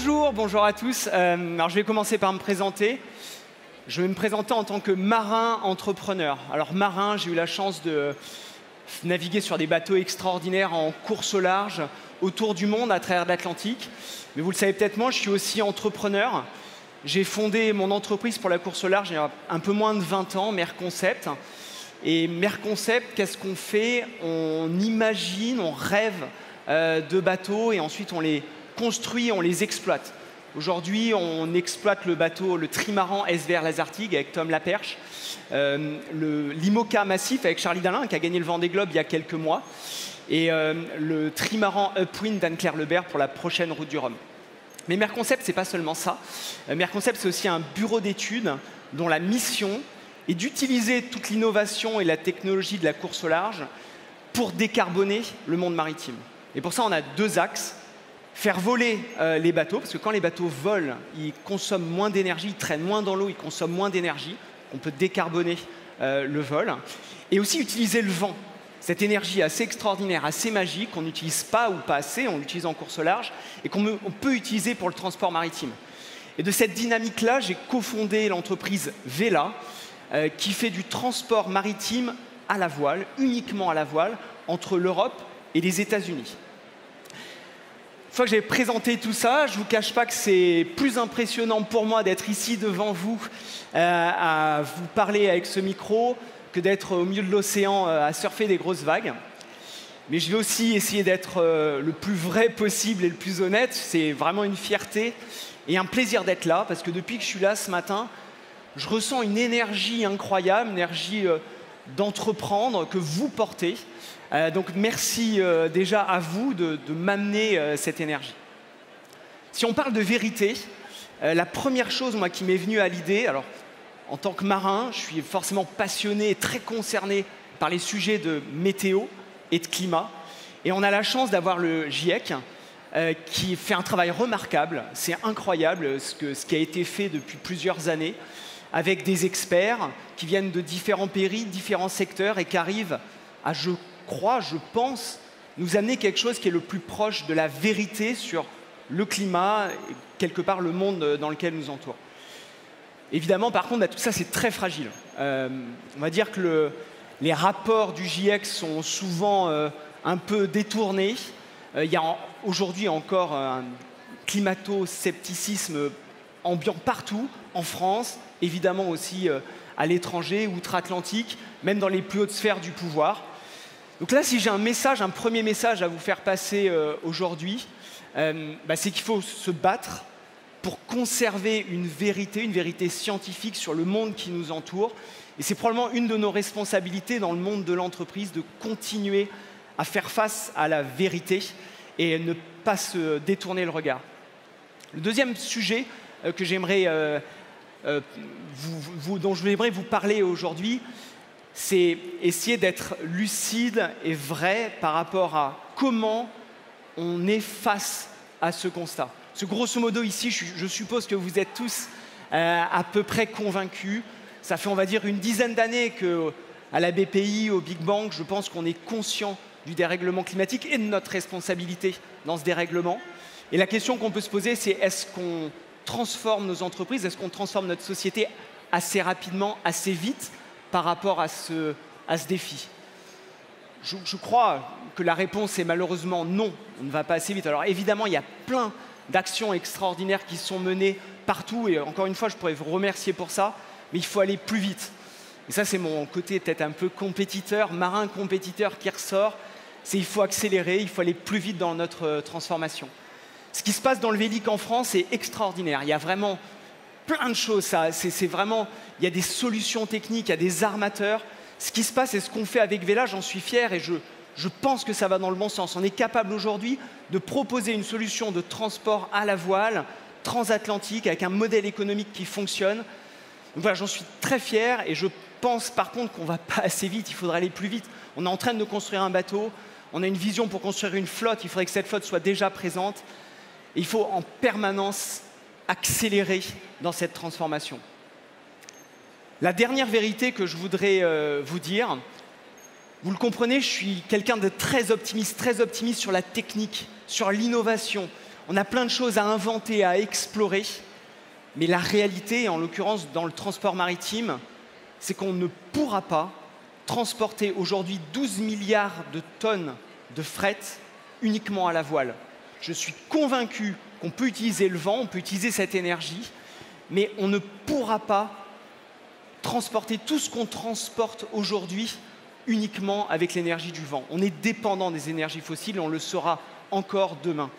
Bonjour à tous. Alors je vais commencer par me présenter. Je vais me présenter en tant que marin entrepreneur. Alors marin, j'ai eu la chance de naviguer sur des bateaux extraordinaires en course au large autour du monde à travers l'Atlantique. Mais vous le savez peut-être moins, je suis aussi entrepreneur. J'ai fondé mon entreprise pour la course au large il y a un peu moins de 20 ans, Merconcept. Et Merconcept, qu'est-ce qu'on fait? On imagine, on rêve de bateaux et ensuite on les construit, on les exploite. Aujourd'hui, on exploite le bateau, le trimaran SVR Lazartigue avec Tom Laperche, l'IMOCA Massif avec Charlie Dalin qui a gagné le Vendée Globe il y a quelques mois, et le trimaran Upwind d'Anne-Claire Lebert pour la prochaine route du Rhum. Mais Merconcept, c'est pas seulement ça. Merconcept, c'est aussi un bureau d'études dont la mission est d'utiliser toute l'innovation et la technologie de la course au large pour décarboner le monde maritime. Et pour ça, on a deux axes. Faire voler les bateaux, parce que quand les bateaux volent, ils consomment moins d'énergie, ils traînent moins dans l'eau, ils consomment moins d'énergie. On peut décarboner le vol. Et aussi utiliser le vent, cette énergie assez extraordinaire, assez magique, qu'on n'utilise pas ou pas assez, on l'utilise en course au large, et qu'on peut utiliser pour le transport maritime. Et de cette dynamique-là, j'ai cofondé l'entreprise Vela, qui fait du transport maritime à la voile, uniquement à la voile, entre l'Europe et les États-Unis. Une fois que j'ai présenté tout ça, je ne vous cache pas que c'est plus impressionnant pour moi d'être ici devant vous, à vous parler avec ce micro, que d'être au milieu de l'océan à surfer des grosses vagues. Mais je vais aussi essayer d'être le plus vrai possible et le plus honnête. C'est vraiment une fierté et un plaisir d'être là, parce que depuis que je suis là ce matin, je ressens une énergie incroyable, une énergie d'entreprendre que vous portez. Donc merci déjà à vous de m'amener cette énergie. Si on parle de vérité, la première chose moi, qui m'est venue à l'idée, alors en tant que marin, je suis forcément passionné et très concerné par les sujets de météo et de climat. Et on a la chance d'avoir le GIEC qui fait un travail remarquable. C'est incroyable ce qui a été fait depuis plusieurs années avec des experts qui viennent de différents pays, différents secteurs et qui arrivent à, je pense, nous amener quelque chose qui est le plus proche de la vérité sur le climat et quelque part le monde dans lequel nous entoure. Évidemment, par contre, tout ça, c'est très fragile. On va dire que les rapports du GIEC sont souvent un peu détournés. Il y a aujourd'hui encore un climato-scepticisme ambiant partout, en France, évidemment aussi à l'étranger, outre-Atlantique, même dans les plus hautes sphères du pouvoir. Donc là, si j'ai un premier message à vous faire passer aujourd'hui, c'est qu'il faut se battre pour conserver une vérité scientifique sur le monde qui nous entoure. Et c'est probablement une de nos responsabilités dans le monde de l'entreprise de continuer à faire face à la vérité et ne pas se détourner le regard. Le deuxième sujet que j'aimerais, dont je voudrais vous parler aujourd'hui, c'est essayer d'être lucide et vrai par rapport à comment on est face à ce constat. Parce que grosso modo ici, je suppose que vous êtes tous à peu près convaincus. Ça fait, on va dire, une dizaine d'années qu'à la BPI, au Big Bang, je pense qu'on est conscient du dérèglement climatique et de notre responsabilité dans ce dérèglement. Et la question qu'on peut se poser, c'est est-ce qu'on transforme nos entreprises, est-ce qu'on transforme notre société assez rapidement, assez vite par rapport à ce défi? Je crois que la réponse est malheureusement non, on ne va pas assez vite. Alors évidemment, il y a plein d'actions extraordinaires qui sont menées partout, et encore une fois, je pourrais vous remercier pour ça, mais il faut aller plus vite. Et ça, c'est mon côté peut-être un peu compétiteur, marin compétiteur qui ressort, c'est il faut accélérer, il faut aller plus vite dans notre transformation. Ce qui se passe dans le Vélic en France est extraordinaire. Il y a vraiment plein de choses. Il y a des solutions techniques, il y a des armateurs. Ce qui se passe et ce qu'on fait avec Vela, j'en suis fier et je pense que ça va dans le bon sens. On est capable aujourd'hui de proposer une solution de transport à la voile, transatlantique, avec un modèle économique qui fonctionne. Donc voilà, j'en suis très fier et je pense par contre qu'on ne va pas assez vite, il faudra aller plus vite. On est en train de construire un bateau, on a une vision pour construire une flotte, il faudrait que cette flotte soit déjà présente. Et il faut en permanence accélérer dans cette transformation. La dernière vérité que je voudrais vous dire, vous le comprenez, je suis quelqu'un de très optimiste sur la technique, sur l'innovation. On a plein de choses à inventer, à explorer. Mais la réalité, en l'occurrence dans le transport maritime, c'est qu'on ne pourra pas transporter aujourd'hui 12 milliards de tonnes de fret uniquement à la voile. Je suis convaincu qu'on peut utiliser le vent, on peut utiliser cette énergie, mais on ne pourra pas transporter tout ce qu'on transporte aujourd'hui uniquement avec l'énergie du vent. On est dépendant des énergies fossiles et on le sera encore demain.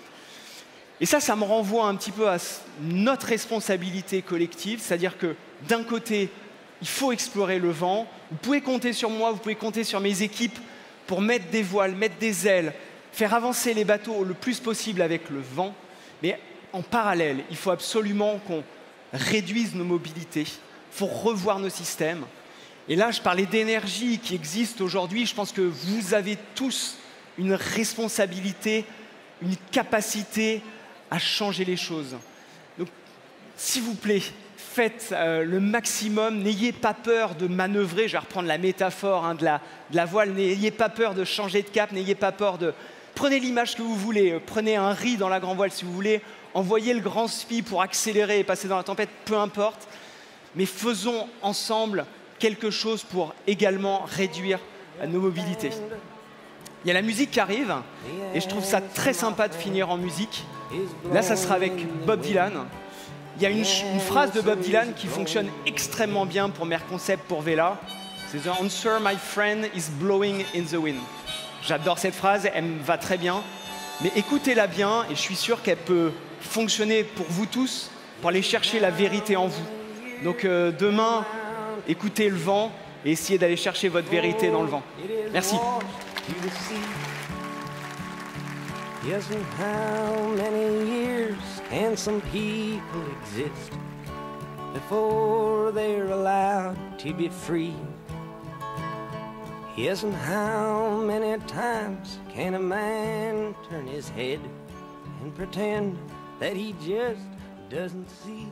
Et ça me renvoie un petit peu à notre responsabilité collective, c'est-à-dire que d'un côté, il faut explorer le vent. Vous pouvez compter sur moi, vous pouvez compter sur mes équipes pour mettre des voiles, mettre des ailes, faire avancer les bateaux le plus possible avec le vent. Mais en parallèle, il faut absolument qu'on réduise nos mobilités. Il faut revoir nos systèmes. Et là, je parlais d'énergie qui existe aujourd'hui. Je pense que vous avez tous une responsabilité, une capacité à changer les choses. Donc, s'il vous plaît, faites le maximum. N'ayez pas peur de manœuvrer. Je vais reprendre la métaphore de la voile. N'ayez pas peur de changer de cap. N'ayez pas peur de... Prenez l'image que vous voulez. Prenez un riz dans la grand voile si vous voulez. Envoyez le grand spi pour accélérer et passer dans la tempête, peu importe. Mais faisons ensemble quelque chose pour également réduire nos mobilités. Il y a la musique qui arrive et je trouve ça très sympa de finir en musique. Là, ça sera avec Bob Dylan. Il y a une phrase de Bob Dylan qui fonctionne extrêmement bien pour Merconcept, pour Vela. C'est « The answer, my friend, is blowing in the wind ». J'adore cette phrase, elle me va très bien. Mais écoutez-la bien et je suis sûr qu'elle peut fonctionner pour vous tous, pour aller chercher la vérité en vous. Donc demain, écoutez le vent et essayez d'aller chercher votre vérité dans le vent. Merci. Yes, and how many years can some people exist before they're allowed to be free? Yes, and how many times can a man turn his head and pretend that he just doesn't see?